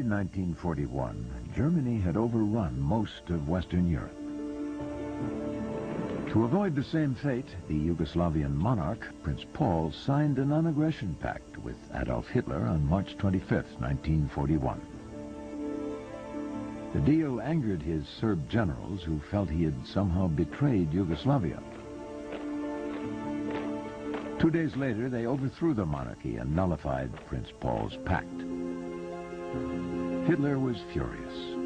1941, Germany had overrun most of Western Europe. To avoid the same fate, the Yugoslavian monarch, Prince Paul, signed a non-aggression pact with Adolf Hitler on March 25, 1941. The deal angered his Serb generals who felt he had somehow betrayed Yugoslavia. 2 days later, they overthrew the monarchy and nullified Prince Paul's pact. Hitler was furious.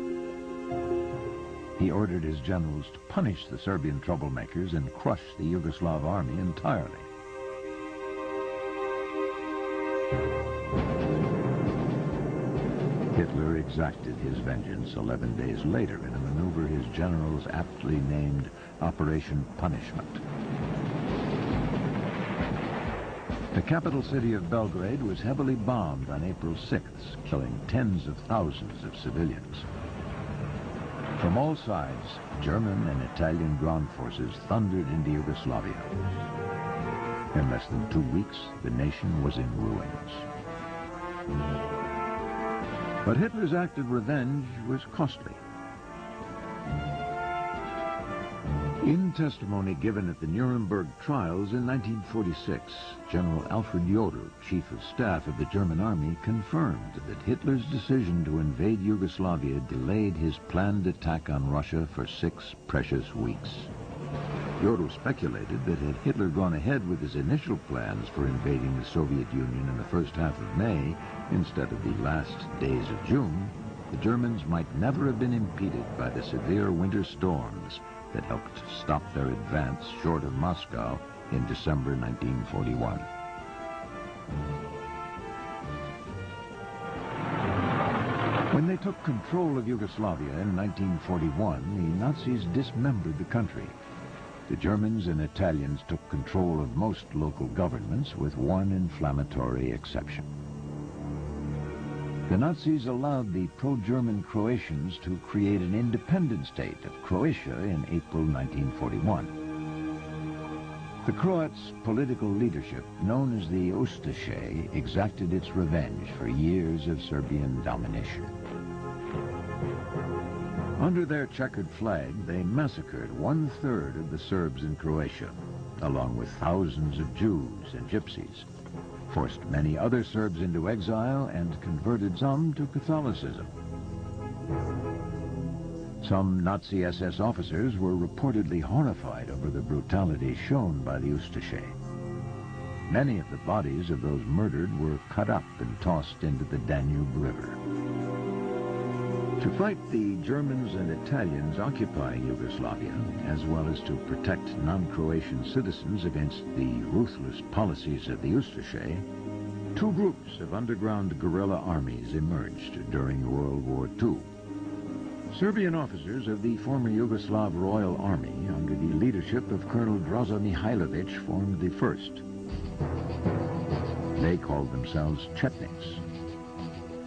He ordered his generals to punish the Serbian troublemakers and crush the Yugoslav army entirely. Hitler exacted his vengeance 11 days later in a maneuver his generals aptly named Operation Punishment. The capital city of Belgrade was heavily bombed on April 6th, killing tens of thousands of civilians. From all sides, German and Italian ground forces thundered into Yugoslavia. In less than 2 weeks, the nation was in ruins. But Hitler's act of revenge was costly. In testimony given at the Nuremberg trials in 1946, General Alfred Jodl, Chief of Staff of the German Army, confirmed that Hitler's decision to invade Yugoslavia delayed his planned attack on Russia for 6 precious weeks. Jodl speculated that had Hitler gone ahead with his initial plans for invading the Soviet Union in the first half of May, instead of the last days of June, the Germans might never have been impeded by the severe winter storms that helped stop their advance short of Moscow in December 1941. When they took control of Yugoslavia in 1941, the Nazis dismembered the country. The Germans and Italians took control of most local governments, with one inflammatory exception. The Nazis allowed the pro-German Croatians to create an independent state of Croatia in April 1941. The Croats' political leadership, known as the Ustaše, exacted its revenge for years of Serbian domination. Under their checkered flag, they massacred 1/3 of the Serbs in Croatia, along with thousands of Jews and Gypsies, forced many other Serbs into exile, and converted some to Catholicism. Some Nazi SS officers were reportedly horrified over the brutality shown by the Ustaše. Many of the bodies of those murdered were cut up and tossed into the Danube River. To fight the Germans and Italians occupying Yugoslavia, as well as to protect non-Croatian citizens against the ruthless policies of the Ustaše, 2 groups of underground guerrilla armies emerged during World War II. Serbian officers of the former Yugoslav Royal Army, under the leadership of Colonel Draza Mihailovic, formed the first. They called themselves Chetniks.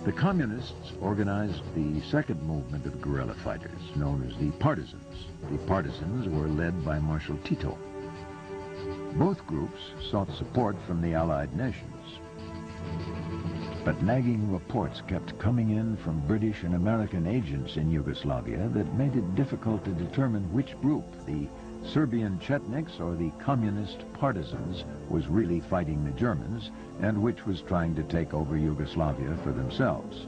The Communists organized the second movement of guerrilla fighters, known as the Partisans. The Partisans were led by Marshal Tito. Both groups sought support from the Allied nations. But nagging reports kept coming in from British and American agents in Yugoslavia that made it difficult to determine which group, the Serbian Chetniks or the Communist Partisans, was really fighting the Germans, and which was trying to take over Yugoslavia for themselves.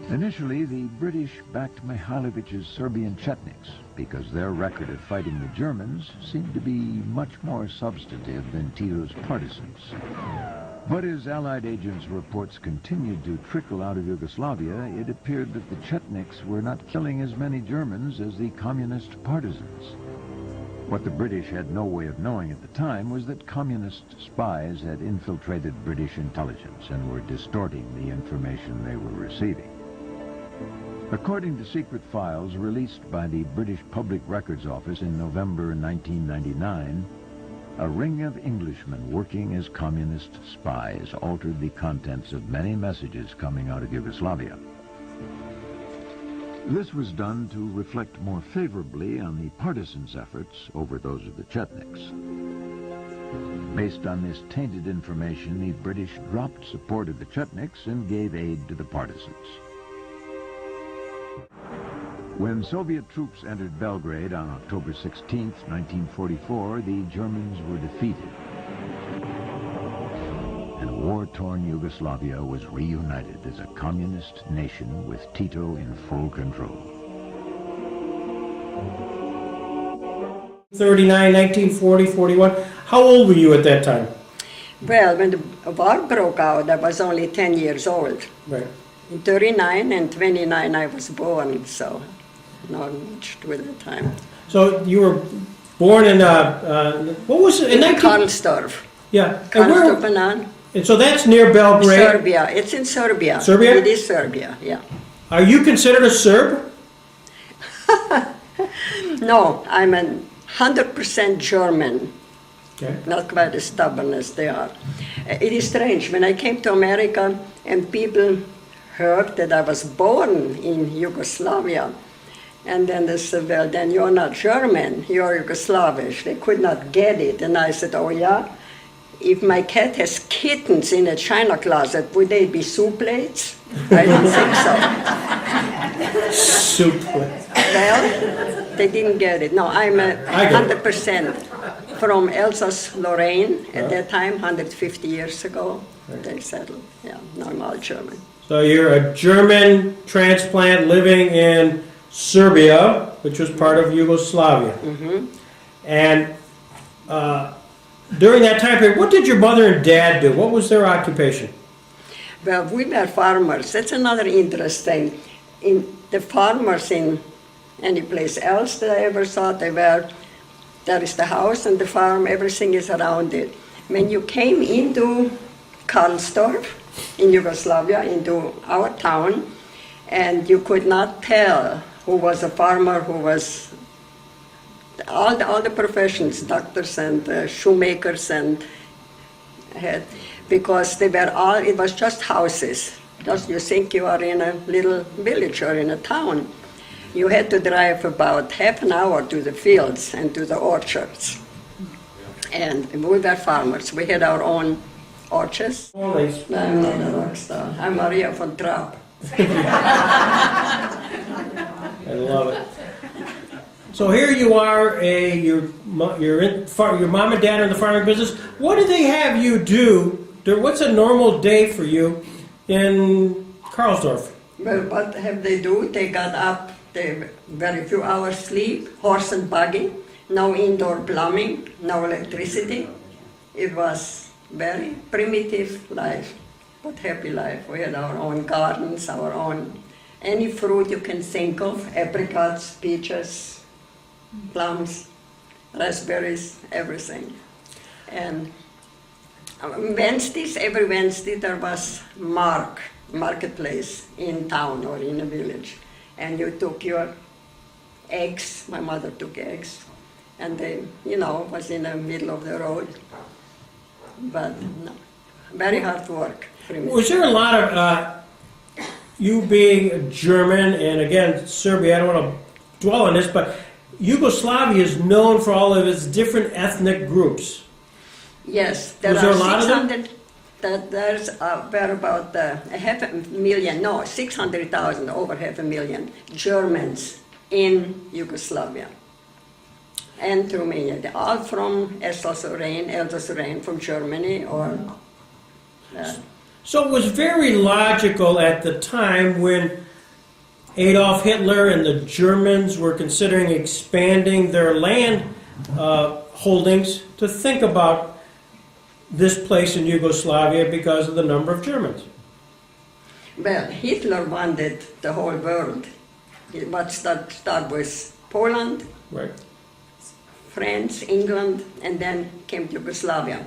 Initially, the British backed Mihailovic's Serbian Chetniks because their record of fighting the Germans seemed to be much more substantive than Tito's Partisans. But as Allied agents' reports continued to trickle out of Yugoslavia, it appeared that the Chetniks were not killing as many Germans as the Communist Partisans. What the British had no way of knowing at the time was that Communist spies had infiltrated British intelligence and were distorting the information they were receiving. According to secret files released by the British Public Records Office in November 1999, a ring of Englishmen working as communist spies altered the contents of many messages coming out of Yugoslavia. This was done to reflect more favorably on the partisans' efforts over those of the Chetniks. Based on this tainted information, the British dropped support of the Chetniks and gave aid to the partisans. When Soviet troops entered Belgrade on October 16, 1944, the Germans were defeated. And war-torn Yugoslavia was reunited as a communist nation with Tito in full control. 39, 1940, 41. How old were you at that time? Well, when the war broke out, I was only 10 years old. Right. In 39 and 29 I was born, so not much with the time. So you were born in, what was it? In Karlstorf. Yeah. Karlstorf, and so that's near Belgrade. Serbia. It's in Serbia. Serbia? It is Serbia, yeah. Are you considered a Serb? No, I'm a 100% German. Okay. Not quite as stubborn as they are. It is strange. When I came to America and people heard that I was born in Yugoslavia, and then they said, well, then you're not German, you're Yugoslavish. They could not get it. And I said, oh yeah? If my cat has kittens in a china closet, would they be soup plates? I didn't think so. Soup plates. Well, they didn't get it. No, I'm a 100% from Alsace-Lorraine at that time, 150 years ago. They settled. Yeah, no, I'm all German. So you're a German transplant living in Serbia, which was part of Yugoslavia. Mm-hmm. And during that time period, what did your mother and dad do? What was their occupation? Well, we were farmers. That's another interesting. In the farmers in any place else that I ever saw, there is the house and the farm, everything is around it. When you came into Karlstorf in Yugoslavia, into our town, and you could not tell who was a farmer, who was all the professions, doctors and shoemakers and because they were all, it was just houses. Just you think you are in a little village or in a town. You had to drive about half an hour to the fields and to the orchards. And we were farmers. We had our own orchards. Always. I'm not a rock star. I'm Maria von Trapp. I love it. So here you are, your mom and dad are in the farming business. What do they have you do? What's a normal day for you in Karlsdorf? Well, what have they do? They got up, they very few hours sleep, horse and buggy, no indoor plumbing, no electricity. It was very primitive life, but happy life. We had our own gardens, our own, any fruit you can think of, apricots, peaches, plums, raspberries, everything. And Wednesdays, every Wednesday there was marketplace in town or in a village. And you took your eggs, my mother took eggs, and they, was in the middle of the road. But no, very hard work. Was there a lot of, you being German, and again, Serbia, I don't want to dwell on this, but Yugoslavia is known for all of its different ethnic groups. Yes, there are a lot of them? There's about 500,000, no, 600,000, over 500,000 Germans in Yugoslavia and Romania. They're all from Alsace-Lorraine, from Germany or... So it was very logical at the time when Adolf Hitler and the Germans were considering expanding their land holdings to think about this place in Yugoslavia because of the number of Germans. Well, Hitler wanted the whole world. What start with Poland, right, France, England, and then came Yugoslavia.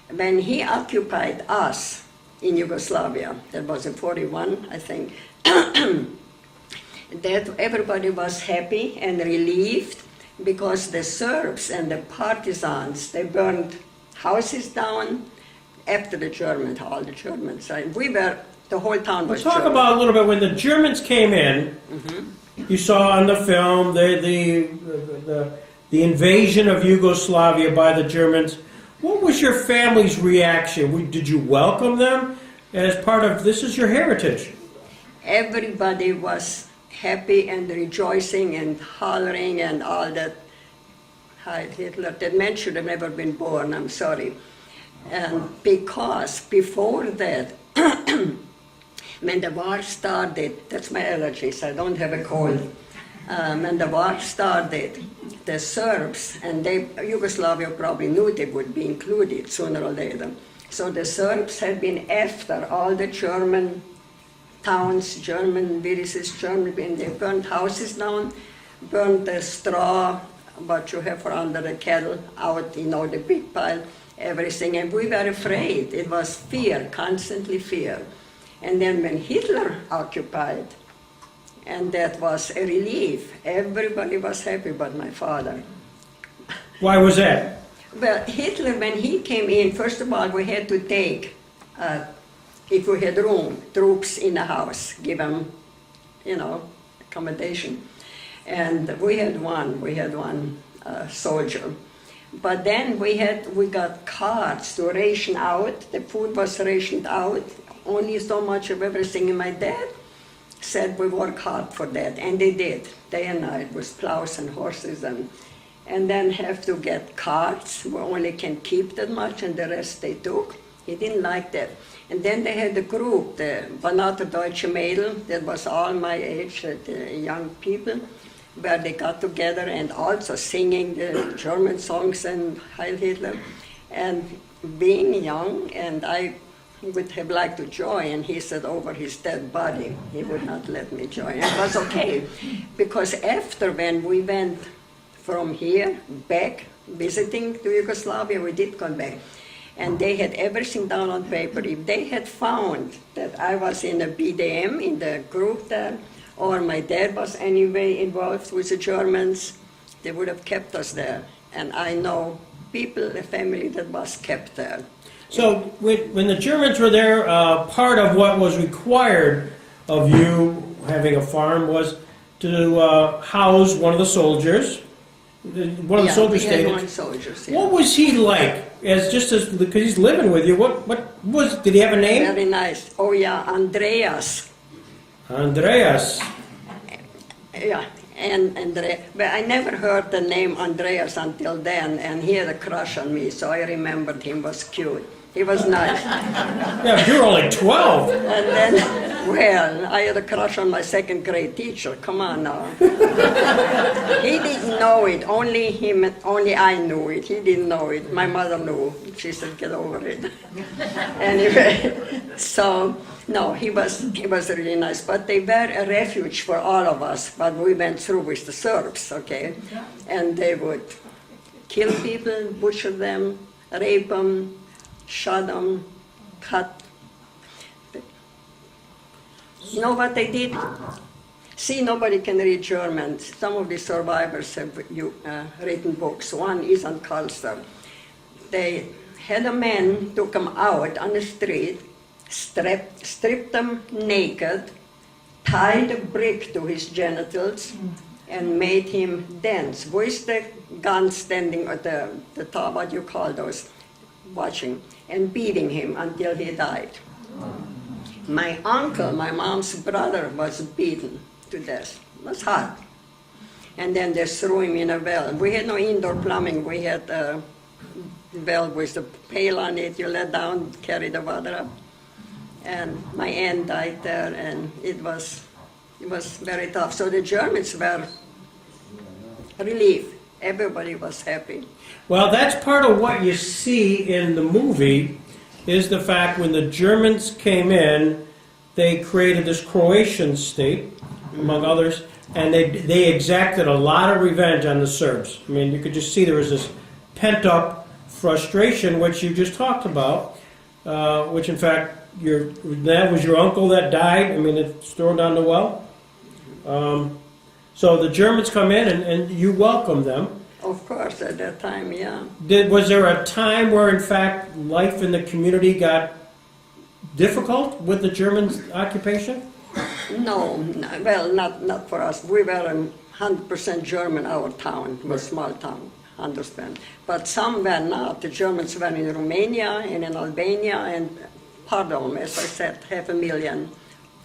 When he occupied us in Yugoslavia, that was in 41, I think, that everybody was happy and relieved because the Serbs and the partisans, they burned houses down after the Germans, all the Germans. The whole town was Talk German. about a little bit when the Germans came in. Mm-hmm. You saw on the film the invasion of Yugoslavia by the Germans. What was your family's reaction? Did you welcome them as part of, this is your heritage? Everybody was happy and rejoicing and hollering and all that. Heil Hitler, that man should have never been born, I'm sorry. And because before that, when the war started, that's my allergies, I don't have a cold. When the war started, the Serbs, and Yugoslavia probably knew they would be included sooner or later. So the Serbs had been after all the German towns, German villages, and they burned houses down, burned the straw, what you have for under the cattle, out, the big pile, everything. And we were afraid. It was fear, constantly fear. And then when Hitler occupied, and that was a relief, everybody was happy but my father. Why was that? Well, Hitler, when he came in, first of all, we had to take, if we had room, troops in the house, give them, accommodation. And we had one soldier. But then we got cards to ration out. The food was rationed out, only so much of everything. And my dad said we work hard for that, and they did, day and night, with plows and horses, and then have to get cards. We only can keep that much, and the rest they took. He didn't like that. And then they had a group, the Banate Deutsche Mädel, that was all my age, the young people, where they got together and also singing the German songs and Heil Hitler. And being young, and I would have liked to join, he said over his dead body, he would not let me join. It was okay, because after when we went from here back, visiting to Yugoslavia, we did come back. And they had everything down on paper. If they had found that I was in a BDM, in the group there, or my dad was anyway involved with the Germans, they would have kept us there. And I know people, a family that was kept there. So when the Germans were there, part of what was required of you having a farm was to house one of the soldiers. One of the soldiers stated. One soldiers, yeah. What was he like? Because he's living with you. Did he have a name? Very nice. Oh yeah, Andreas. Andreas. Yeah, and but I never heard the name Andreas until then, and he had a crush on me, so I remembered him was cute. He was nice. Yeah, but you were only 12. And then, well, I had a crush on my second grade teacher. Come on now. He didn't know it. Only I knew it. He didn't know it. My mother knew. She said, get over it. Anyway, so, no, he was really nice. But they were a refuge for all of us. But we went through with the Serbs, okay? And they would kill people, butcher them, rape them, shot them, cut. You know what they did? See, nobody can read German. Some of the survivors have written books. One is on Karlstad. They had a man, took him out on the street, stripped him naked, tied a brick to his genitals, and made him dance with the gun standing at the top, what you call those, watching, and beating him until he died. My uncle, my mom's brother, was beaten to death. It was hot. And then they threw him in a well. We had no indoor plumbing. We had a well with a pail on it. You let down, carry the water up. And my aunt died there, and it was very tough. So the Germans were relieved. Everybody was happy. Well, that's part of what you see in the movie, is the fact when the Germans came in, they created this Croatian state, among others, and they exacted a lot of revenge on the Serbs. I mean, you could just see there was this pent-up frustration, which you just talked about, which in fact, that was your uncle that died. I mean, it's thrown down the well. So the Germans come in and you welcome them. Of course, at that time, yeah. Was there a time where, in fact, life in the community got difficult with the German occupation? No, well, not for us. We were 100% German, our town, was a small town, understand. But some were not. The Germans were in Romania and in Albania, and part of them, as I said, 500,000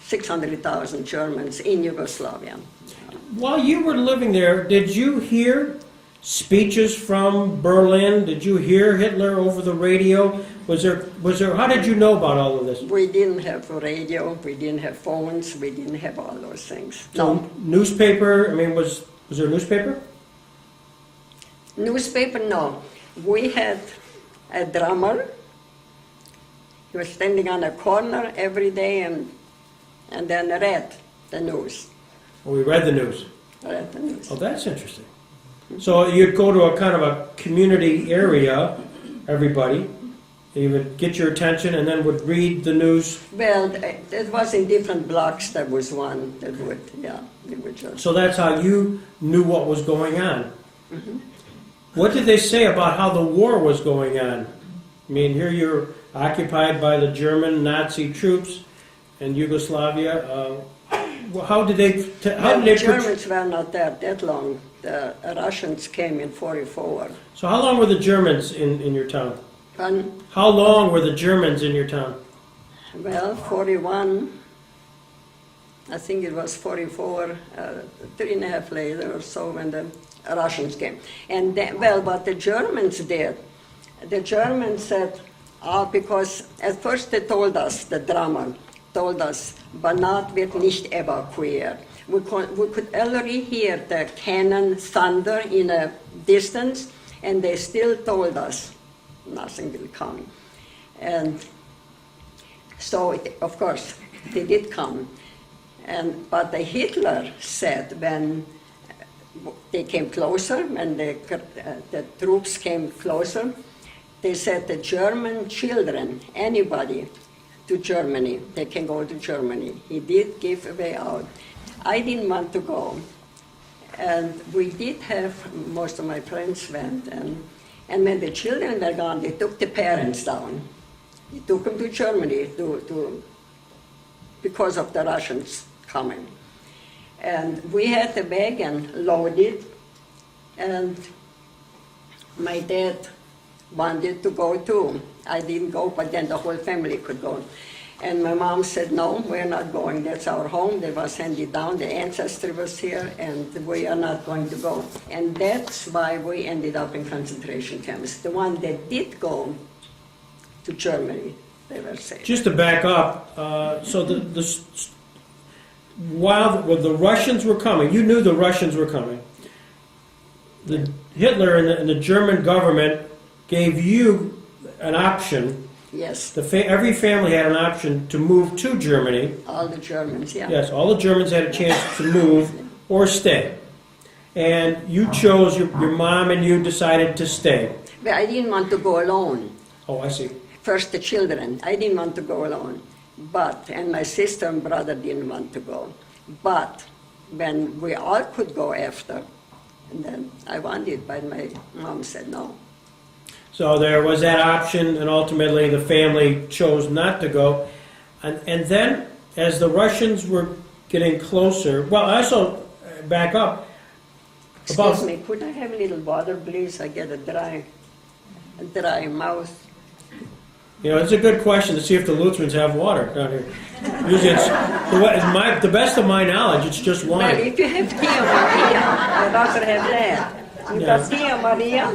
600,000 Germans in Yugoslavia. While you were living there, did you hear speeches from Berlin? Did you hear Hitler over the radio? Was there, how did you know about all of this? We didn't have a radio, we didn't have phones, we didn't have all those things. So, No. newspaper, I mean, was there a newspaper? Newspaper, no. We had a drummer. He was standing on a corner every day and then read the news. Well, we read the news. Read the news. Oh, that's interesting. So you'd go to a kind of a community area, everybody, you would get your attention and then would read the news. Well, it was in different blocks. There was one that would, yeah, they would just. So that's how you knew what was going on. What did they say about how the war was going on? I mean, here you're occupied by the German Nazi troops in Yugoslavia. How did they? The Germans were not there that long. The Russians came in '44. So how long were the Germans in your town? Pardon? How long were the Germans in your town? Well, 41. I think it was 44, 3.5 later or so when the Russians came. And then, well, what the Germans did, the Germans said, because at first they told us, the drummer told us, Banat wird nicht evakuiert. We could already hear the cannon thunder in a distance, and they still told us nothing will come. And so, of course, they did come. But the Hitler said when they came closer, when the troops came closer, they said the German children, anybody to Germany, they can go to Germany. He did give a way out. I didn't want to go. And we did have, most of my friends went, and when the children were gone, they took the parents down. They took them to Germany because of the Russians coming. And we had the wagon loaded, and my dad wanted to go too. I didn't go, but then the whole family could go. And my mom said, no, we're not going. That's our home. They was handed down. The ancestry was here, and we are not going to go. And that's why we ended up in concentration camps. The one that did go to Germany, they were safe. Just to back up, so while the Russians were coming, you knew the Russians were coming. Hitler and the German government gave you an option. Yes. Every family had an option to move to Germany. All the Germans, yeah. Yes, all the Germans had a chance to move or stay. And you chose, your mom and you decided to stay. But I didn't want to go alone. Oh, I see. First the children. I didn't want to go alone. And my sister and brother didn't want to go. But when we all could go after, and then I wanted, but my mom said no. So there was that option, and ultimately the family chose not to go. And then, as the Russians were getting closer, well, I also back up. Excuse me, could I have a little water, please? I get a dry mouth. You know, it's a good question to see if the Lutherans have water down here. Usually it's, the best of my knowledge, it's just wine. Well, if you have Tia Maria, I'd rather have that. You got Tia Maria?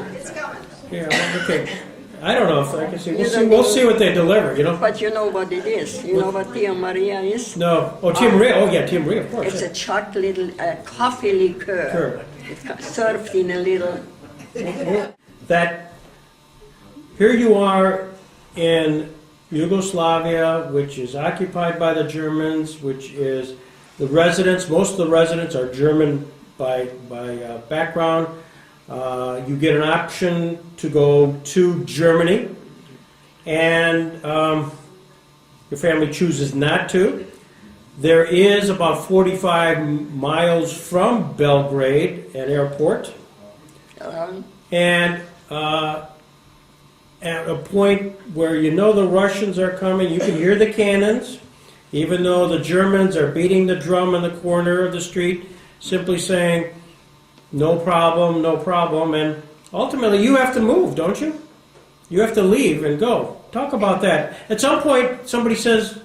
Yeah, well, okay. I don't know if I can see. We'll see what they deliver, you know. But you know what it is. You know what Tia Maria is? No. Oh, Tia Maria. Oh, yeah, Tia Maria, of course. It's a chocolate, coffee liqueur. It's served in a little... That, here you are in Yugoslavia, which is occupied by the Germans, which is the residents, most of the residents are German by background. You get an option to go to Germany, and your family chooses not to. There is about 45 miles from Belgrade, an airport, and at a point where you know the Russians are coming, you can hear the cannons, even though the Germans are beating the drum in the corner of the street, simply saying, no problem, no problem, and ultimately you have to move, don't you? You have to leave and go. Talk about that. At some point, somebody says,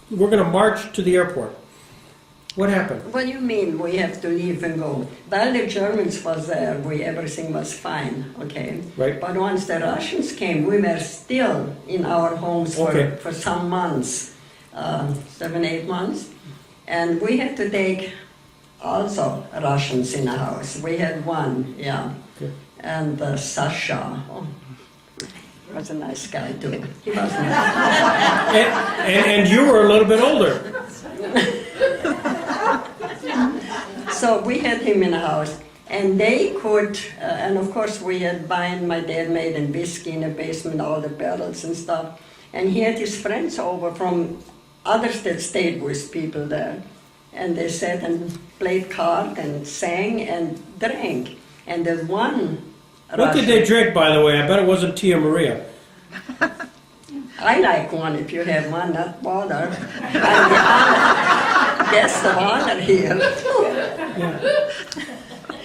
we're going to march to the airport. What happened? What do you mean we have to leave and go? While the Germans was there, everything was fine, okay? Right. But once the Russians came, we were still in our homes for some months, 7, 8 months. And we had to take also Russians in the house. We had one, yeah. Okay. And Sasha, was a nice guy too. He was nice. And you were a little bit older. So we had him in the house, and they could, and of course we had wine, my dad made, and whiskey in the basement, all the barrels and stuff. And he had his friends over from others that stayed with people there. And they sat and played cards and sang and drank. And the one What did they drink, by the way? I bet it wasn't Tia Maria. I like one if you have one, not water. I'm the honor, guest of honor here. Yeah.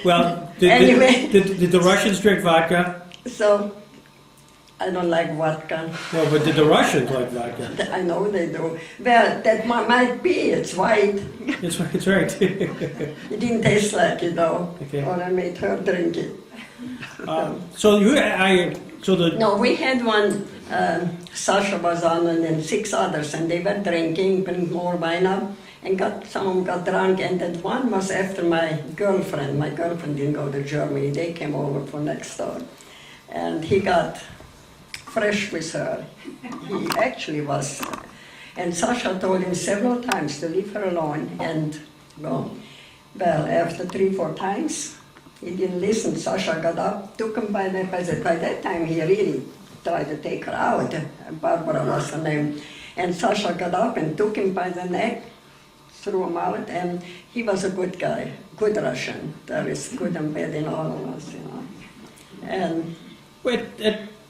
Well, Anyway. did the Russians drink vodka? So, I don't like vodka. No, but did the Russians like vodka? I know they do. Well, that might be, it's white. It's right. It didn't taste like it though, Okay. or I made her drink it. No, we had one, Sasha was on, and then 6 others, and they were drinking, putting more wine up, and some of them got drunk, and that one was after my girlfriend. My girlfriend didn't go to Germany, they came over from next door. And he got fresh with her. He actually was. And Sasha told him several times to leave her alone and go. Well, after 3, 4 times, he didn't listen. Sasha got up, took him by that time he really tried to take her out. Barbara was her name. And Sasha got up and took him by the neck, threw him out, and he was a good guy, good Russian. There is good and bad in all of us, you know. And wait,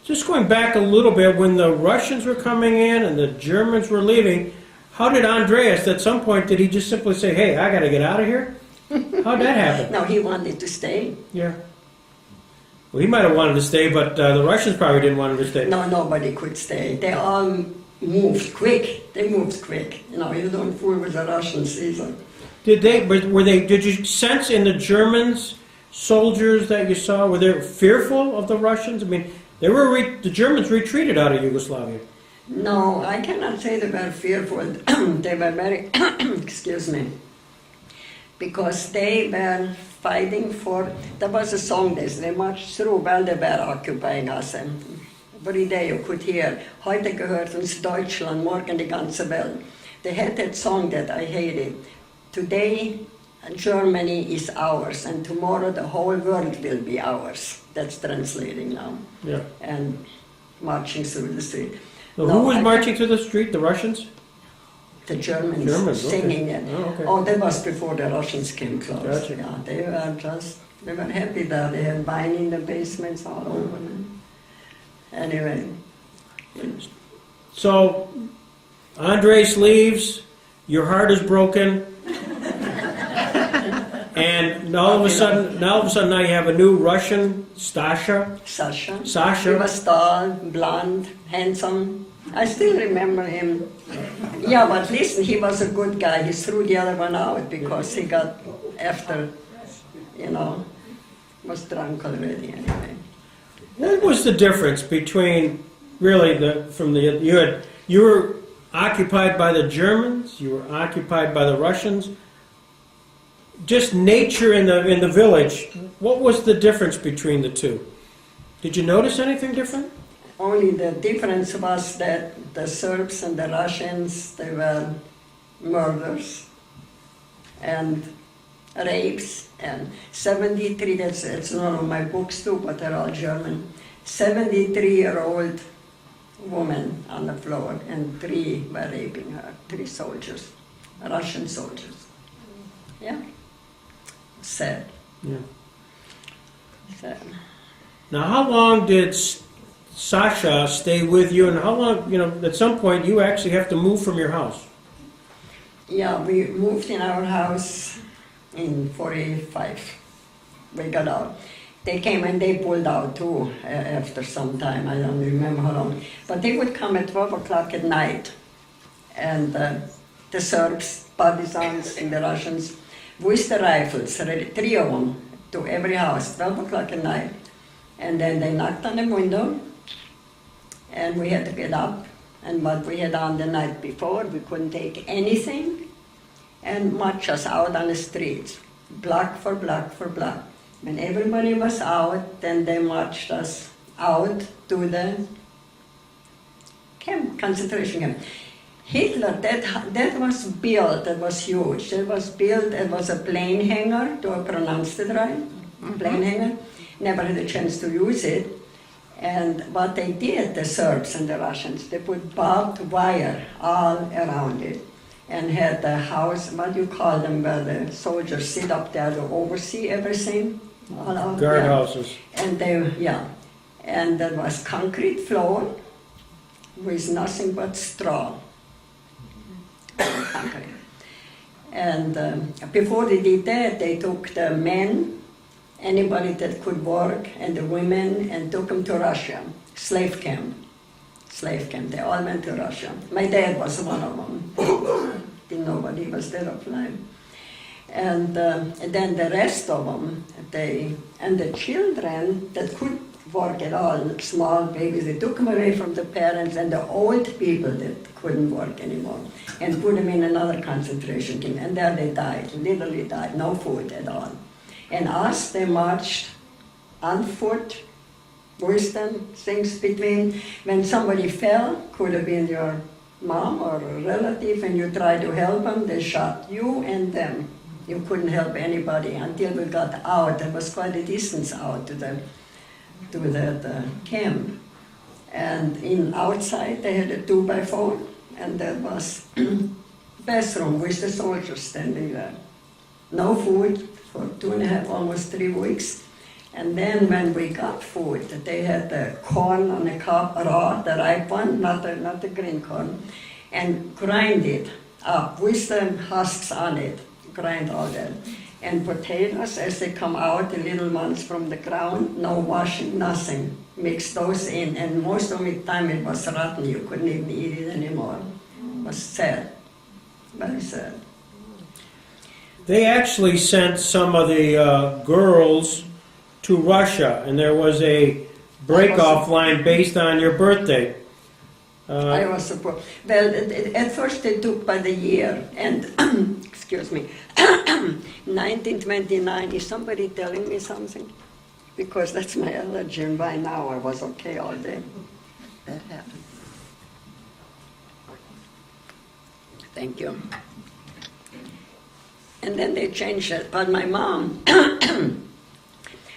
just going back a little bit, when the Russians were coming in and the Germans were leaving, how did Andreas, at some point, did he just simply say, hey, I got to get out of here? How'd that happen? no, he wanted to stay. Yeah. Well, he might have wanted to stay, but the Russians probably didn't want him to stay. No, nobody could stay. They all moved quick. They moved quick. You know, you don't fool with the Russians either. Did you sense in the Germans, soldiers that you saw, were they fearful of the Russians? I mean, the Germans retreated out of Yugoslavia. No, I cannot say they were fearful. They were very, excuse me, because they were fighting for, there was a song they marched through while they were occupying us. And every day you could hear, heute gehört uns Deutschland, morgen die ganze Welt. They had that song that I hated. Today, Germany is ours, and tomorrow the whole world will be ours. That's translating now. Yeah. And marching through the street. So who was marching through the street? The Russians? The Germans singing okay. it. Oh, okay. Oh, that was before the Russians came close. Gotcha. Yeah, they were happy there. They had wine in the basements all over them. Anyway. So, Andres leaves, your heart is broken, and all of a sudden now you have a new Russian, Sasha. He was tall, blonde, handsome. I still remember him. Yeah, but listen, he was a good guy. He threw the other one out because he got after, was drunk already anyway. What was the difference between really you were occupied by the Germans, you were occupied by the Russians, just nature in the village, what was the difference between the two? Did you notice anything different? Only the difference was that the Serbs and the Russians, they were murders and rapes, and 73, it's one of my books too, but they're all German, 73-year-old woman on the floor, and 3 were raping her, 3 soldiers, Russian soldiers. Yeah. Sad. Yeah. Sad. Now, how long did Sasha stay with you, and how long, at some point you actually have to move from your house? Yeah, we moved in our house in 45. We got out. They came and they pulled out too after some time. I don't remember how long. But they would come at 12 o'clock at night. And the Serbs, partisans, and the Russians, with the rifles, 3 of them, to every house, 12 o'clock at night. And then they knocked on the window, and we had to get up. And what we had on the night before, we couldn't take anything, and march us out on the streets, block for block for block. When everybody was out, then they marched us out to the camp, concentration camp. Hitler, that was built, that was huge. That was built, it was a plane hangar, do I pronounce it right? Plane hangar. Never had a chance to use it. And what they did, the Serbs and the Russians, they put barbed wire all around it and had the house, what do you call them, where the soldiers sit up there to oversee everything. Guard houses. And and there was concrete floor with nothing but straw. Concrete. And before they did that, they took the men, anybody that could work, and the women, and took them to Russia, slave camp. They all went to Russia. My dad was one of them. Didn't know what he was dead of life. And then the rest of them, and the children that could work at all, small babies, they took them away from the parents, and the old people that couldn't work anymore, and put them in another concentration camp. And there they died, literally died, no food at all. And us, they marched on foot, wisdom, things between. When somebody fell, could have been your mom or a relative, and you tried to help them, they shot you and them. You couldn't help anybody until we got out. There was quite a distance out to that camp. And outside they had a 2x4, and there was bathroom with the soldiers standing there. No food for 2.5, almost 3 weeks. And then when we got food, they had the corn on the cob, raw, the ripe one, not the green corn, and grind it up with the husks on it, grind all that. And potatoes, as they come out, the little ones from the ground, no washing, nothing. Mix those in, and most of the time it was rotten. You couldn't even eat it anymore. It was sad, very sad. They actually sent some of the girls to Russia, and there was a break-off line based on your birthday. I was supposed. Well, at first they took by the year, and excuse me, 1929. Is somebody telling me something? Because that's my allergy, and by now I was okay all day. That happened. Thank you. And then they changed it. But my mom,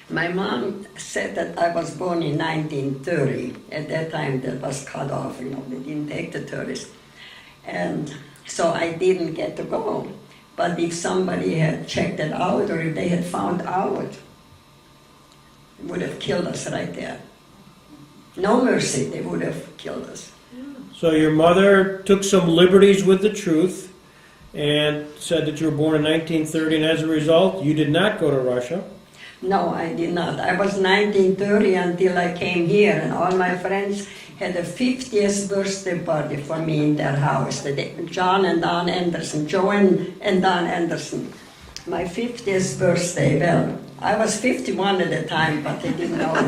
my mom said that I was born in 1930. At that time, that was cut off. They didn't take the 30s, and so I didn't get to go. But if somebody had checked it out, or if they had found out, they would have killed us right there. No mercy, they would have killed us. So your mother took some liberties with the truth and said that you were born in 1930, and as a result, you did not go to Russia. No, I did not. I was 1930 until I came here, and all my friends had a 50th birthday party for me in their house. John and Don Anderson, Joe and Don Anderson. My 50th birthday, well, I was 51 at the time, but they didn't know it.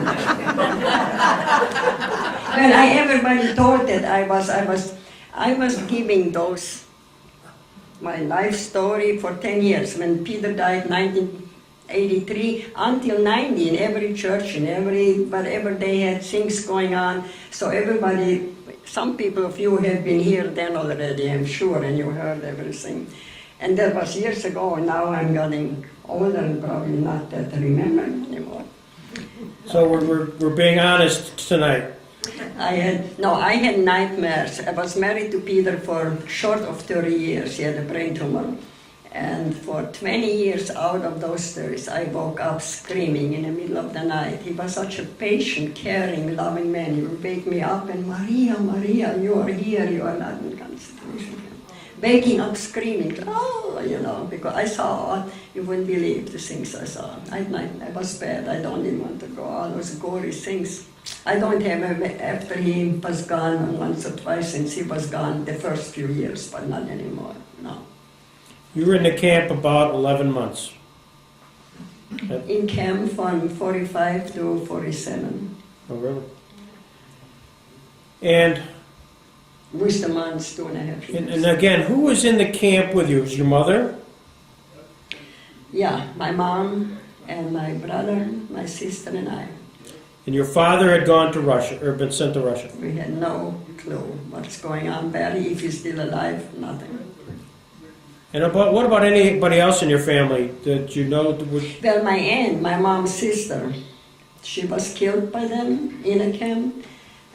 When everybody thought that I was giving those, my life story for 10 years. When Peter died, 1983, until 90, in every church, in whatever they had things going on. So everybody, some people of you have been here then already, I'm sure, and you heard everything. And that was years ago, and now I'm getting older and probably not that remember anymore. So we're being honest tonight. I had nightmares. I was married to Peter for short of 30 years. He had a brain tumor. And for 20 years out of those 30s, I woke up screaming in the middle of the night. He was such a patient, caring, loving man. He would wake me up and, Maria, Maria, you are here, you are not in concentration camp. Waking up screaming, oh! you know, because I saw, you wouldn't believe the things I saw. I was bad. I don't even want to go. All those gory things. I don't have, after he was gone once or twice since he was gone the first few years, but not anymore, no. You were in the camp about 11 months. In camp from 45 to 47. Oh, really? And With the months, 2.5 years. And again, who was in the camp with you? Was your mother? Yeah, my mom and my brother, my sister and I. And your father had gone to Russia, or been sent to Russia? We had no clue what's going on, Barry, if he's still alive, nothing. And what about anybody else in your family that you know? Well, my aunt, my mom's sister, she was killed by them in a camp,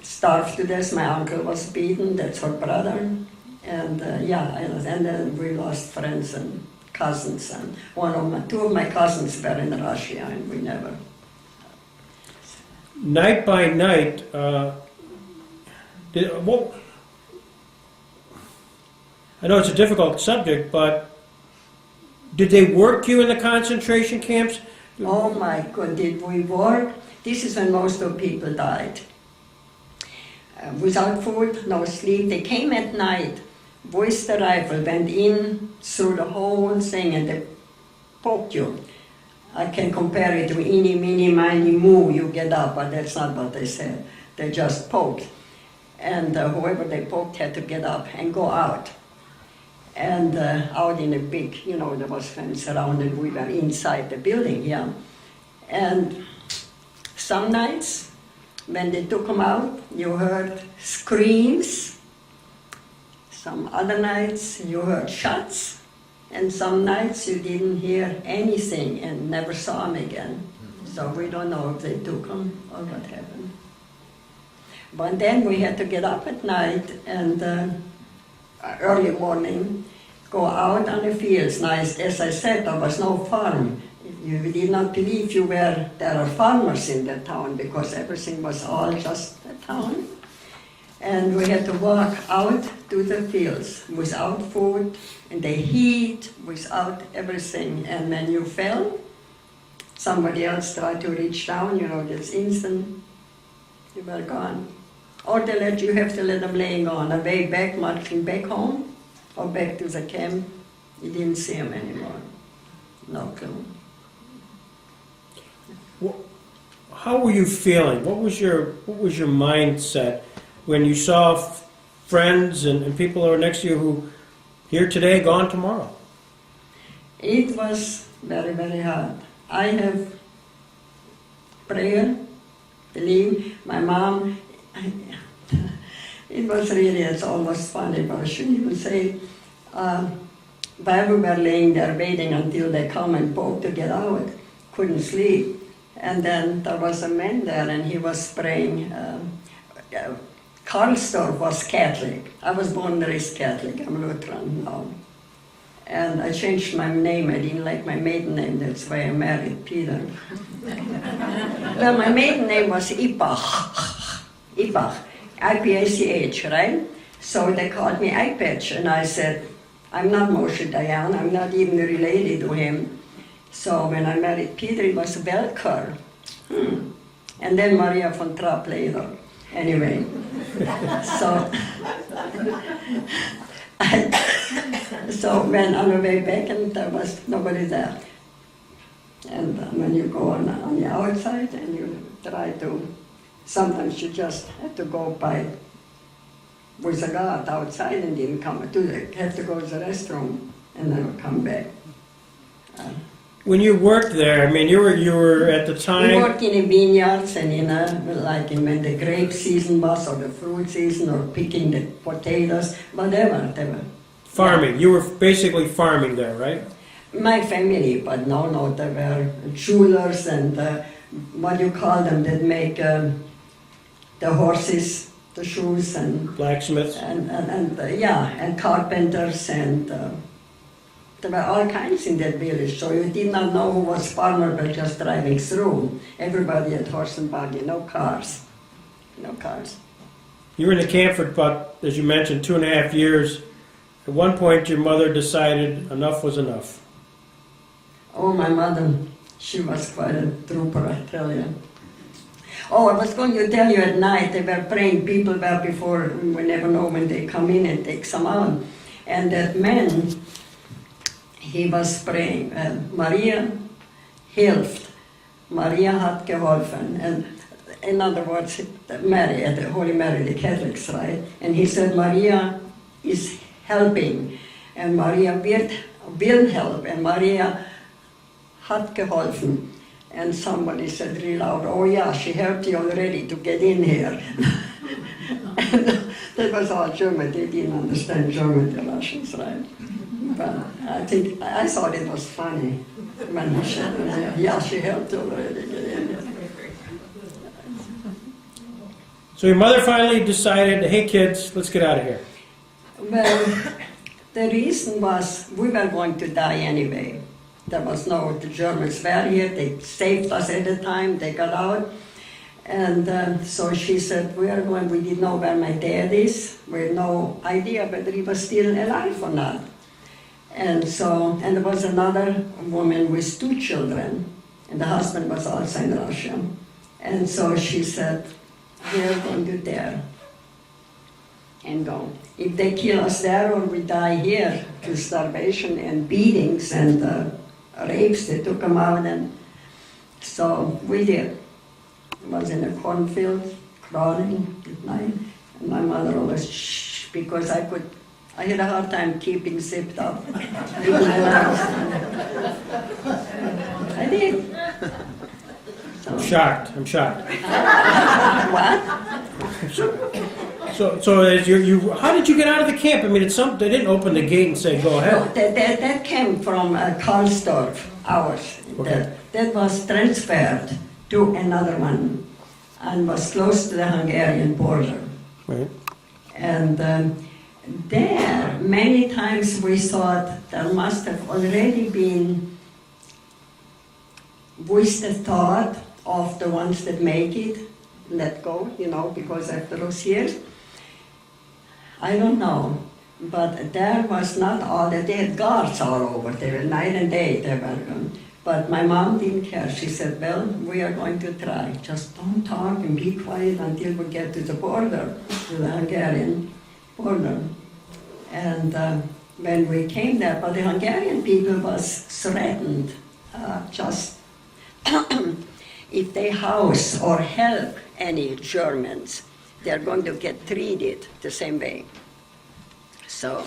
starved to death. My uncle was beaten, that's her brother. And and then we lost friends and cousins. And two of my cousins were in Russia, and we never. Night by night, I know it's a difficult subject, but did they work you in the concentration camps? Oh my God, did we work? This is when most of people died. Without food, no sleep. They came at night with the rifle, went in through the whole thing, and they poked you. I can compare it to eeny, meeny, miny, moo, you get up, but that's not what they said. They just poked. And whoever they poked had to get up and go out. And out in a big, there was fence around and we were inside the building, yeah. And some nights, when they took them out, you heard screams. Some other nights, you heard shots. And some nights you didn't hear anything and never saw them again. So we don't know if they took them or what happened. But then we had to get up at night and early morning, go out on the fields. Now, as I said, there was no farm. You did not believe there are farmers in the town because everything was all just a town. And we had to walk out to the fields without food, and the heat, without everything. And when you fell, somebody else tried to reach down, that's instant, you were gone. Or you have to let them laying on a way back, marching back home, or back to the camp. You didn't see them anymore. No clue. How were you feeling? What was your mindset when you saw friends and people who were next to you who here today, gone tomorrow? It was very, very hard. I have prayer, believe. My mom, it was really, it's almost funny, but I shouldn't even say, while we were laying there waiting until they come and poke to get out, couldn't sleep. And then there was a man there and he was praying. Karlstorff was Catholic. I was born and raised Catholic. I'm Lutheran now. And I changed my name. I didn't like my maiden name. That's why I married Peter. Well, my maiden name was Ipach. Ipach. I-P-A-C-H, right? So they called me Ipach. And I said, I'm not Moshe Dayan. I'm not even related to him. So when I married Peter, it was Welker. And then Maria von Trapp later. Anyway, so when on the way back and there was nobody there. And when you go on the outside and you try to, sometimes you just have to go by with a guard outside and didn't come, have to go to the restroom and then come back. When you worked there, I mean, you were at the time. We worked in the vineyards and when the grape season was, or the fruit season, or picking the potatoes, whatever. Farming. Yeah. You were basically farming there, right? My family, but no, there were jewelers and what do you call them that make the horses, the shoes, and blacksmiths, and carpenters and. There were all kinds in that village, so you did not know who was farmer by just driving through. Everybody had horse and buggy, no cars. No cars. You were in the camp for about, as you mentioned, 2.5 years. At one point, your mother decided enough was enough. Oh, my mother, she was quite a trooper, I tell you. Oh, I was going to tell you at night, they were praying, people were before, we never know when they come in and take some out. And that man, he was praying, Maria hilft, Maria hat geholfen. And in other words, Mary, the Holy Mary, the Catholics, right? And he said, Maria is helping, and Maria will help, and Maria hat geholfen. And somebody said real loud, oh yeah, she helped you already to get in here. And that was all German, they didn't understand German, the Russians, right? But I thought it was funny when he said, yeah, she helped you already to get in here. So your mother finally decided, hey kids, let's get out of here. Well, the reason was we were going to die anyway. There was the Germans were here, they saved us at the time, they got out. And so she said, we didn't know where my dad is. We had no idea whether he was still alive or not. And there was another woman with 2 children, and the husband was also in Russia. And so she said, we're going to there and go. If they kill us there or we die here to starvation and beatings and rapes, they took them out, and so we did. I was in a cornfield, crawling at night, and my mother always shh, because I had a hard time keeping zipped up with my legs. I did. So. I'm shocked. What? So as how did you get out of the camp? I mean, they didn't open the gate and say, go ahead. No, that came from Karlsdorf, ours. Okay. That was transferred to another one and was close to the Hungarian border. Right. And there, many times we thought there must have already been, with the thought of the ones that make it, let go, because after those years, I don't know, but there was not all that. They had guards all over there, night and day they were gone. But my mom didn't care. She said, well, we are going to try. Just don't talk and be quiet until we get to the border, to the Hungarian border. And when we came there, but the Hungarian people was threatened, just if they house or help any Germans, they're going to get treated the same way. So,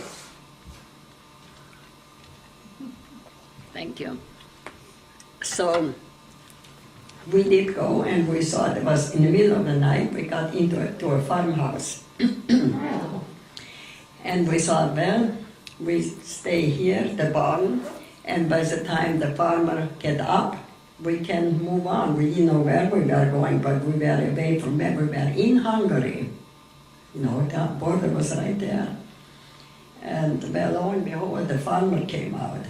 thank you. So, we did go, and we thought it was in the middle of the night, we got into a farmhouse. And we thought, well, we stay here, the barn, and by the time the farmer get up, we can move on. We didn't know where we were going, but we were away from where we were in Hungary. The border was right there. And well, lo and behold, the farmer came out.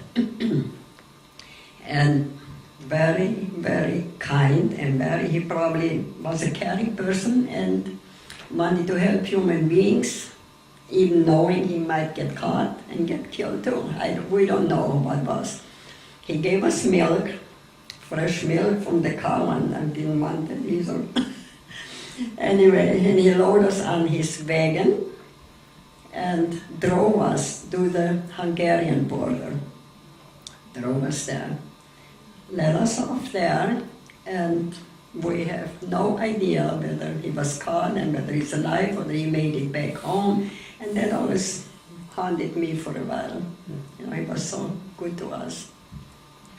And very, very kind, and he probably was a caring person and wanted to help human beings, even knowing he might get caught and get killed too. We don't know what was. He gave us milk, fresh milk from the cow, and I didn't want it either. Anyway, and he loaded us on his wagon and drove us to the Hungarian border. Drove us there. Let us off there, and we have no idea whether he was caught and whether he's alive or whether he made it back home. And that always haunted me for a while. He was so good to us.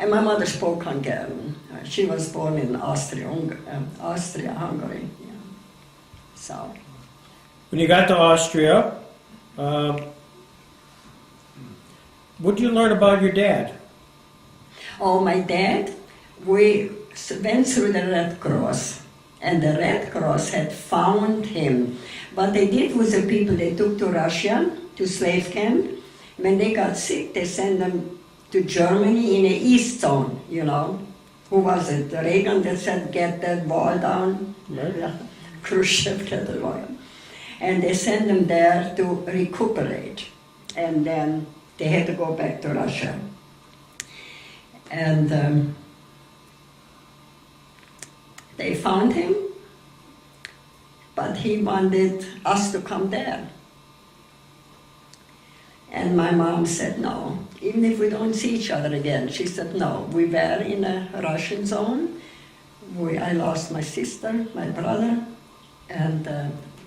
And my mother spoke Hungarian. She was born in Austria, Hungary. Yeah. So. When you got to Austria, what did you learn about your dad? Oh, my dad, we went through the Red Cross, and the Red Cross had found him. What they did with the people they took to Russia, to slave camp, when they got sick, they sent them to Germany in the East Zone, Who was it? Reagan that said, get that wall down? Right. Khrushchev, get the wall. And they sent them there to recuperate. and then they had to go back to Russia. And they found him, but he wanted us to come there. And my mom said no, even if we don't see each other again. She said no. We were in a Russian zone. I lost my sister, my brother, and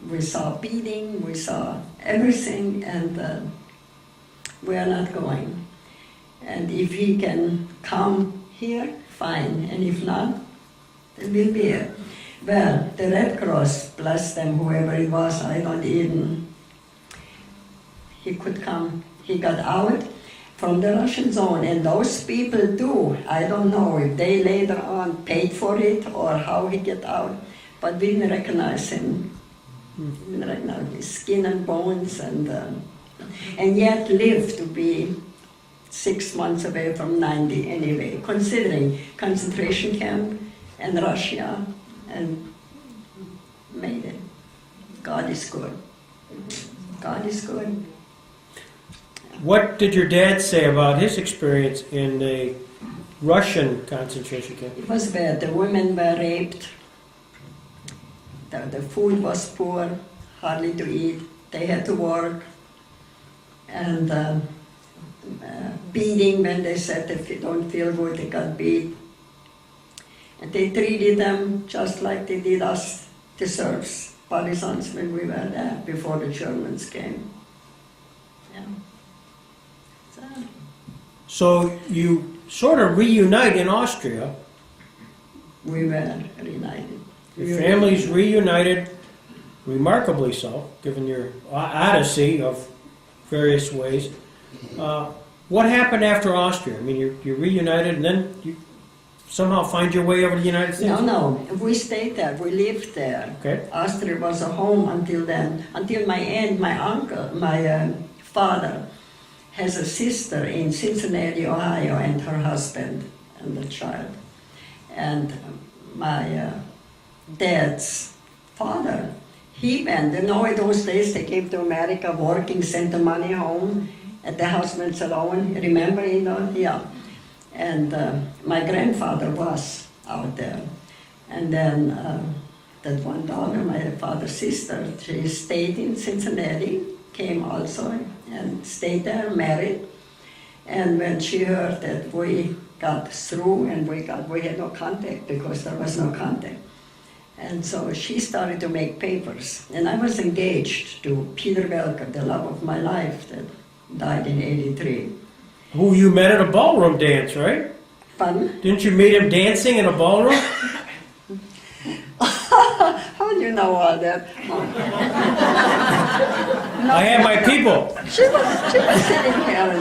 we saw beating, we saw everything, and we are not going. And if he can come here, fine, and if not, then we'll be here. Well, the Red Cross, bless them, whoever it was, I don't even, he could come. He got out from the Russian zone, and those people too, I don't know if they later on paid for it or how he get out, but we didn't recognize him. We didn't recognize his skin and bones, and yet lived to be 6 months away from 90 anyway, considering concentration camp and Russia, and made it. God is good. God is good. What did your dad say about his experience in a Russian concentration camp? It was bad. The women were raped. The food was poor, hardly to eat. They had to work. And beating when they said if you don't feel good, they got beat. And they treated them just like they did us, the Serbs, partisans, when we were there before the Germans came. Yeah. So you sort of reunite in Austria. We were reunited. Your family's reunited, remarkably so, given your odyssey of various ways. What happened after Austria? I mean, you're reunited, and then you somehow find your way over to the United States? No, we stayed there. We lived there. Okay. Austria was a home until then. Until my uncle, my father, has a sister in Cincinnati, Ohio, and her husband and the child. And my dad's father, he went, in those days they came to America working, sent the money home at the husband's alone, remember, yeah. And my grandfather was out there. And then that one daughter, my father's sister, she stayed in Cincinnati, came also and stayed there, married. And when she heard that we got through and we had no contact because there was no contact. And so she started to make papers. And I was engaged to Peter Welker, the love of my life, that died in '83. Who you met at a ballroom dance, right? Pardon? Didn't you meet him dancing in a ballroom? How do you know all that? I had my people. She was sitting here.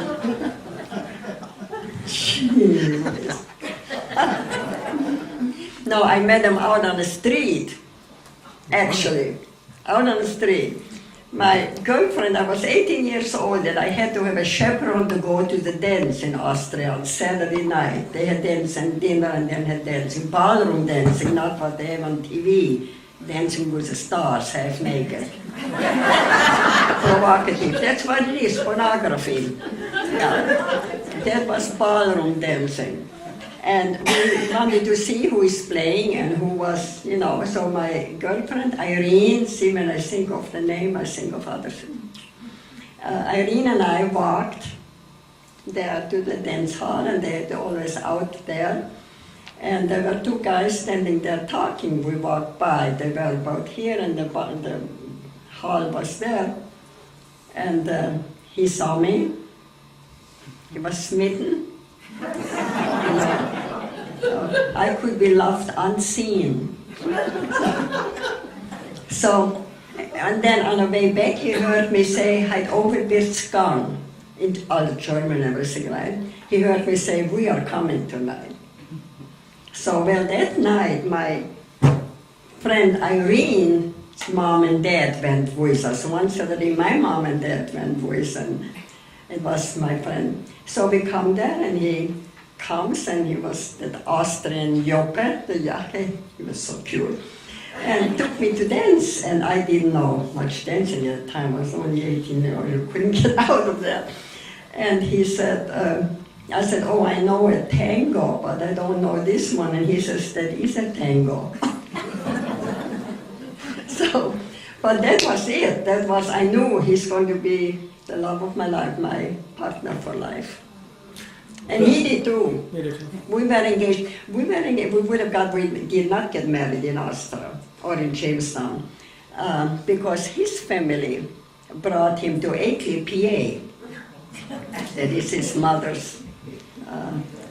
Jeez. No, I met him out on the street, actually, out on the street. My girlfriend, I was 18 years old, and I had to have a chaperone to go to the dance in Austria on Saturday night. They had dance and dinner and then had dancing, ballroom dancing, not what they have on TV, dancing with the stars, half naked. Provocative, that's what it is, pornography. Yeah. That was ballroom dancing. And we wanted to see who is playing and who was, so my girlfriend, Irene, see when I think of the name, I think of others. Irene and I walked there to the dance hall, and they were always out there. And there were two guys standing there talking. We walked by, they were about here, and the hall was there. And he saw me, he was smitten. I could be loved unseen. So, and then on the way back, he heard me say, "Heit Overbirds gone," in all German and everything, right? He heard me say, "We are coming tonight." So, well, that night, my friend Irene's mom and dad went with us. One Saturday, my mom and dad went with, and it was my friend. So we come there, and he comes, and he was that Austrian Welker, the Yache, he was so cute. and took me to dance. And I didn't know much dancing at the time. I was only 18 years old. You couldn't get out of that. And he said, I said, oh, I know a tango, but I don't know this one. And he says, that is a tango. So, but that was it. That was, I knew he's going to be the love of my life, my partner for life. And he did too. We were engaged. We would have got, we did not get married in Austria or in Jamestown because his family brought him to Akeley, PA. That is his mother's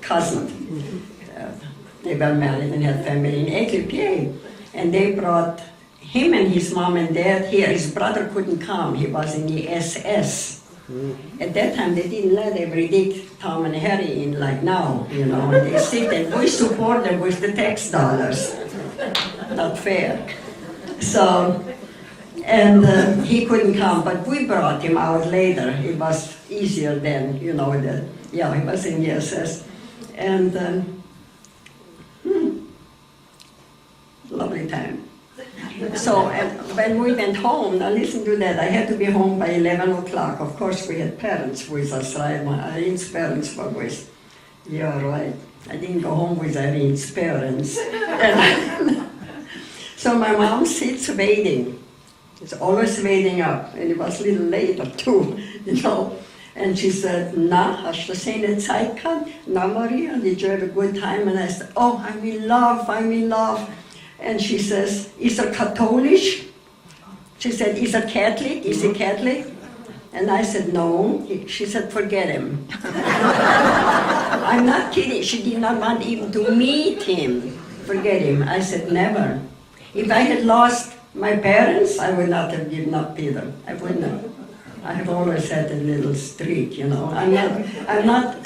cousin. They were married and had family in Akeley, PA. And they brought him and his mom and dad here. His brother couldn't come. He was in the SS. At that time, they didn't let every dick, Tom and Harry in like now, you know. They sit and we support them with the tax dollars. Not fair. So, and he couldn't come, but we brought him out later. It was easier then, you know, that, yeah, he was in the SS. And lovely time. So when we went home, now listen to that, I had to be home by 11 o'clock. Of course, we had parents with us, right? Irene's parents were with, yeah, right. I didn't go home with Irene's parents. So my mom sits waiting. It's always waiting up, and it was a little later too, you know. And she said, na, hast du seine Zeit gehabt? Na, Maria, did you have a good time? And I said, oh, I'm in love, I'm in love. And she says, is he Catholic? She said, is he Catholic? Is he Catholic? And I said, no. She said, forget him. I'm not kidding. She did not want even to meet him. Forget him. I said, never. If I had lost my parents, I would not have given up Peter. I wouldn't have. I have always had a little streak, you know. I'm not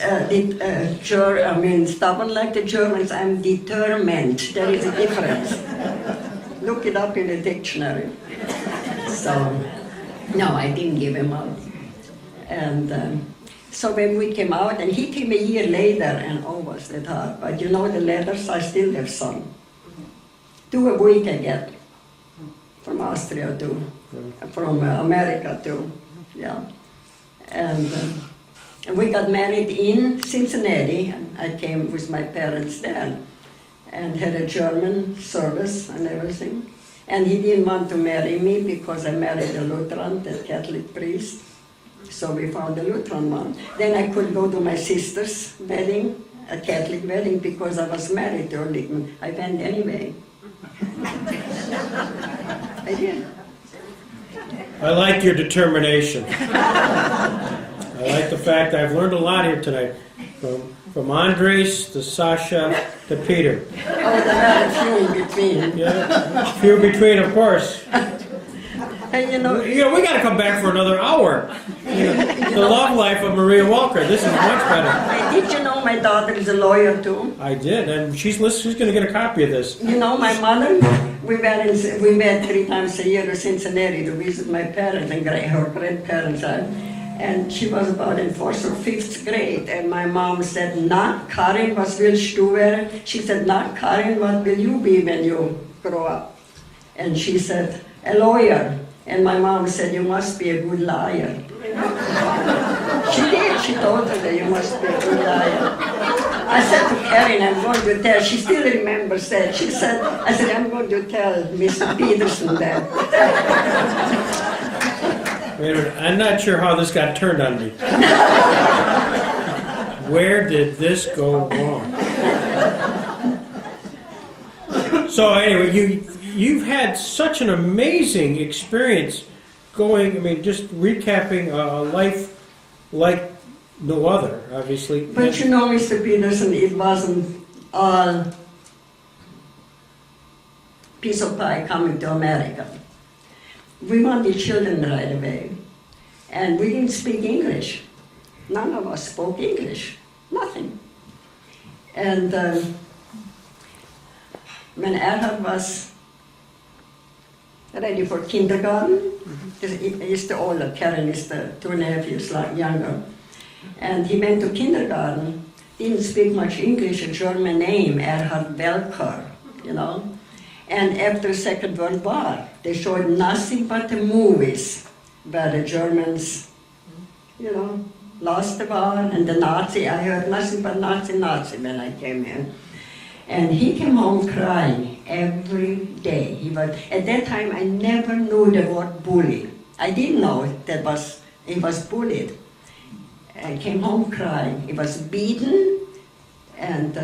stubborn like the Germans. I'm determined. There is a difference. Look it up in the dictionary. So, no, I didn't give him up. And so when we came out, and he came a year later, and oh, was that hard. But you know the letters, I still have some. 2 a week I get. From Austria too. From America too. Yeah, and we got married in Cincinnati. I came with my parents there, and had a German service and everything. And he didn't want to marry me because I married a Lutheran, the Catholic priest. So we found a Lutheran one. Then I could go to my sister's wedding, a Catholic wedding, because I was married to a Lichtman. I went anyway. I did. I like your determination. I like the fact that I've learned a lot here tonight. From Andres to Sasha to Peter. Oh, there are a few in between. Yeah, few in between, of course. And you know, we got to come back for another hour. The love life of Maria Welker. This is much better. Did you know my daughter is a lawyer too? I did, and she's going to get a copy of this. You know my mother? We met 3 times a year to Cincinnati to visit my parents and her grandparents. And she was about in 4th or 5th grade. And my mom said, na, Karin, was willst du werden? She said, na, Karin, what will you be when you grow up? And she said, a lawyer. And my mom said, you must be a good liar. She did. She told her that you must be a good liar. I said to Karen, I'm going to tell, she still remembers that. She said, I said, I'm going to tell Mr. Peterson that. Wait a minute, I'm not sure how this got turned on me. Where did this go wrong? So anyway, you've had such an amazing experience going, I mean, just recapping a life like no other, obviously. But you know, Mr. Peterson, it wasn't all piece of pie coming to America. We wanted children right away. And we didn't speak English. None of us spoke English. Nothing. And when Erhard was ready for kindergarten, he's the older, Karen is the 2.5 years younger. And he went to kindergarten, didn't speak much English, a German name, Erhard Welker, you know. And after Second World War, they showed nothing but the movies where the Germans, you know, lost the war, and the Nazi, I heard nothing but Nazi when I came here. And he came home crying every day. At that time, I never knew the word bully. I didn't know he was bullied. I came home crying. He was beaten and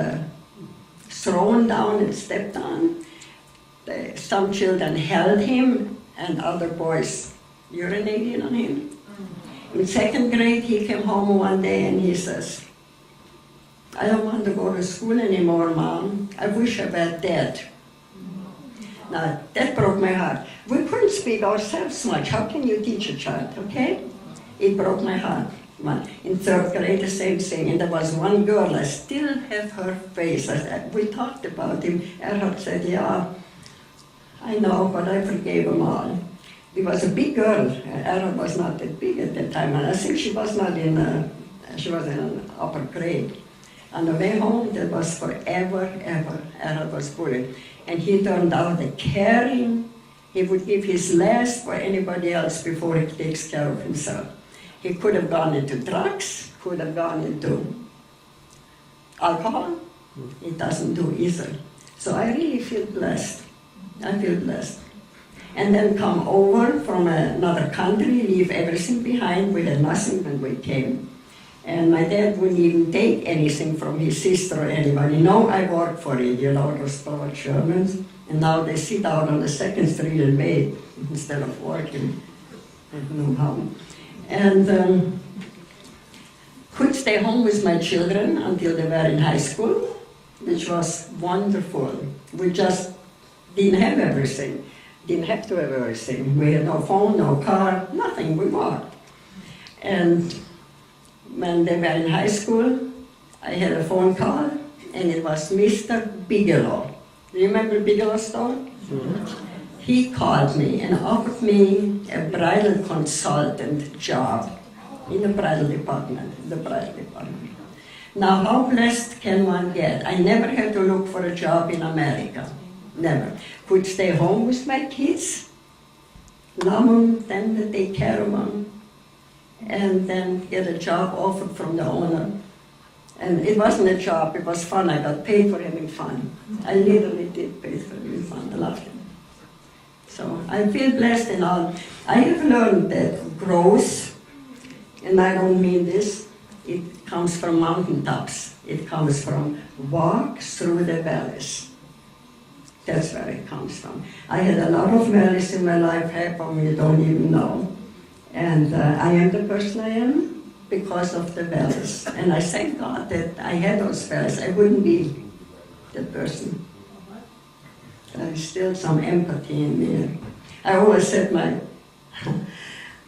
thrown down and stepped on. Some children held him, and other boys urinated on him. In second grade, he came home one day and he says, "I don't want to go to school anymore, Mom. I wish I were dead." Now, that broke my heart. We couldn't speak ourselves much. How can you teach a child, okay? It broke my heart. In third grade, the same thing. And there was one girl, I still have her face. We talked about him. Erhard said, "Yeah, I know, but I forgave them all." He was a big girl. Erhard was not that big at that time. And I think she was in an upper grade. On the way home, that was forever, Erhard was bullied. And he turned out a caring. He would give his last for anybody else before he takes care of himself. He could have gone into drugs, could have gone into alcohol. He doesn't do either. So I really feel blessed. I feel blessed. And then come over from another country, leave everything behind. We had nothing when we came. And my dad wouldn't even take anything from his sister or anybody. No, I worked for it, you know, those poor Germans. And now they sit out on the second street and wait instead of working at no home. And could stay home with my children until they were in high school, which was wonderful. We just didn't have everything. Didn't have to have everything. We had no phone, no car, nothing. We walked. And when they were in high school, I had a phone call, and it was Mr. Bigelow. Do you remember Bigelow store? Mm-hmm. He called me and offered me a bridal consultant job in the bridal department. Now, how blessed can one get? I never had to look for a job in America. Never. Could stay home with my kids, love them, then take care of them, and then get a job offered from the owner. And it wasn't a job, it was fun. I got paid for having fun. I literally did pay for having fun. I loved it. So I feel blessed and all. I have learned that growth, and I don't mean this, it comes from mountaintops. It comes from walks through the valleys. That's where it comes from. I had a lot of valleys in my life, half of you don't even know. And I am the person I am because of the valleys. And I thank God that I had those valleys. I wouldn't be that person. There's still some empathy in me. I always said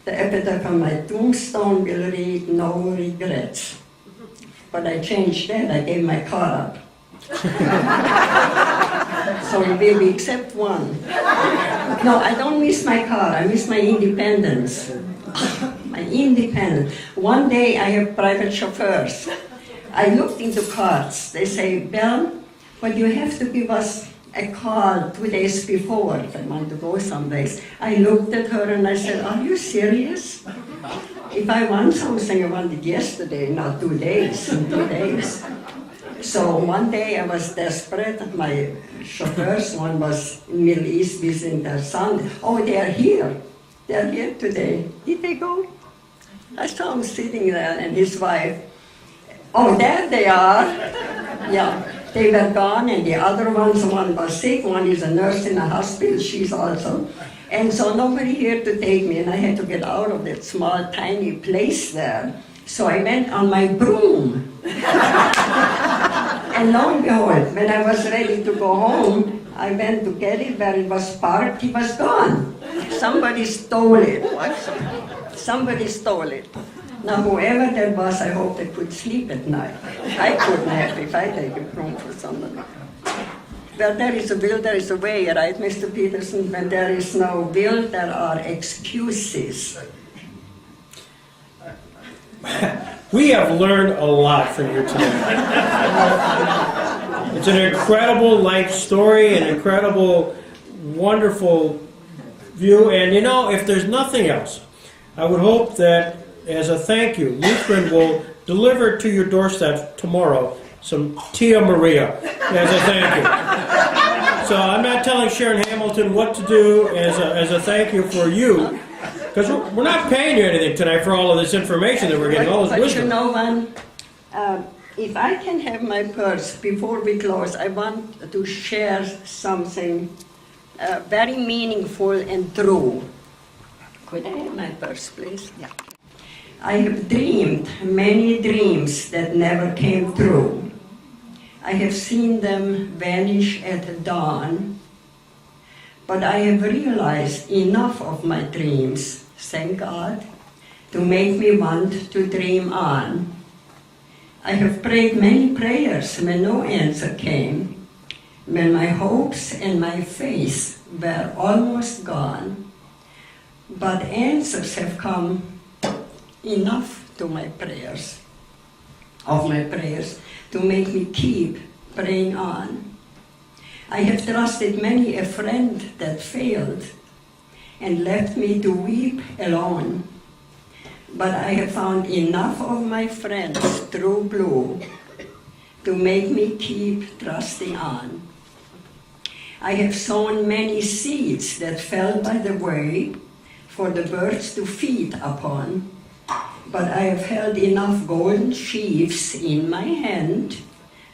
the epitaph on my tombstone will read "no regrets." But I changed that. I gave my car up. So it will be except one. No, I don't miss my car. I miss my independence. My independence. One day I have private chauffeurs. I looked into cards. They say, "Belle, but you have to give us a call 2 days before if I want to go someplace." I looked at her and I said, "Are you serious? If I want something, I want it yesterday, not 2 days, in 2 days." So one day I was desperate. My chauffeurs, one was in Middle East visiting their son. "Oh, they are here. They are here today." Did they go? I saw him sitting there and his wife. "Oh, there they are." Yeah. They were gone, and the other ones, one was sick, one is a nurse in a hospital, she's also. And so nobody here to take me, and I had to get out of that small, tiny place there. So I went on my broom. And lo and behold, when I was ready to go home, I went to get it where it was parked, it was gone. Somebody stole it. Somebody stole it. Now, whoever that was, I hope they could sleep at night. I couldn't have if I take a broom for somebody. Well, there is a will, there is a way, right, Mr. Peterson? When there is no will, there are excuses. We have learned a lot from you today. It's an incredible life story, an incredible wonderful view. And you know, if there's nothing else, I would hope that as a thank you, Lutheran will deliver to your doorstep tomorrow some Tia Maria as a thank you. So I'm not telling Sharon Hamilton what to do as a thank you for you, because we're not paying you anything tonight for all of this information that we're getting, all this but wisdom. you know, if I can have my purse before we close, I want to share something very meaningful and true. Could I have my purse, please? Yeah. I have dreamed many dreams that never came true. I have seen them vanish at dawn, but I have realized enough of my dreams, thank God, to make me want to dream on. I have prayed many prayers when no answer came, when my hopes and my faith were almost gone, but answers have come enough to my prayers, to make me keep praying on. I have trusted many a friend that failed and left me to weep alone. But I have found enough of my friends, true blue, to make me keep trusting on. I have sown many seeds that fell by the way for the birds to feed upon, but I have held enough golden sheaves in my hand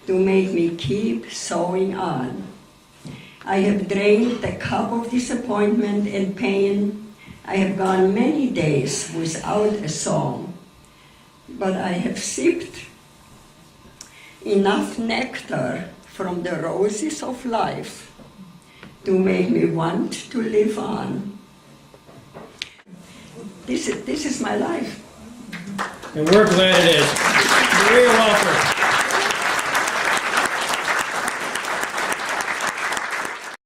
to make me keep sowing on. I have drained the cup of disappointment and pain. I have gone many days without a song, but I have sipped enough nectar from the roses of life to make me want to live on. This is my life. And we're glad it is. Maria Welker.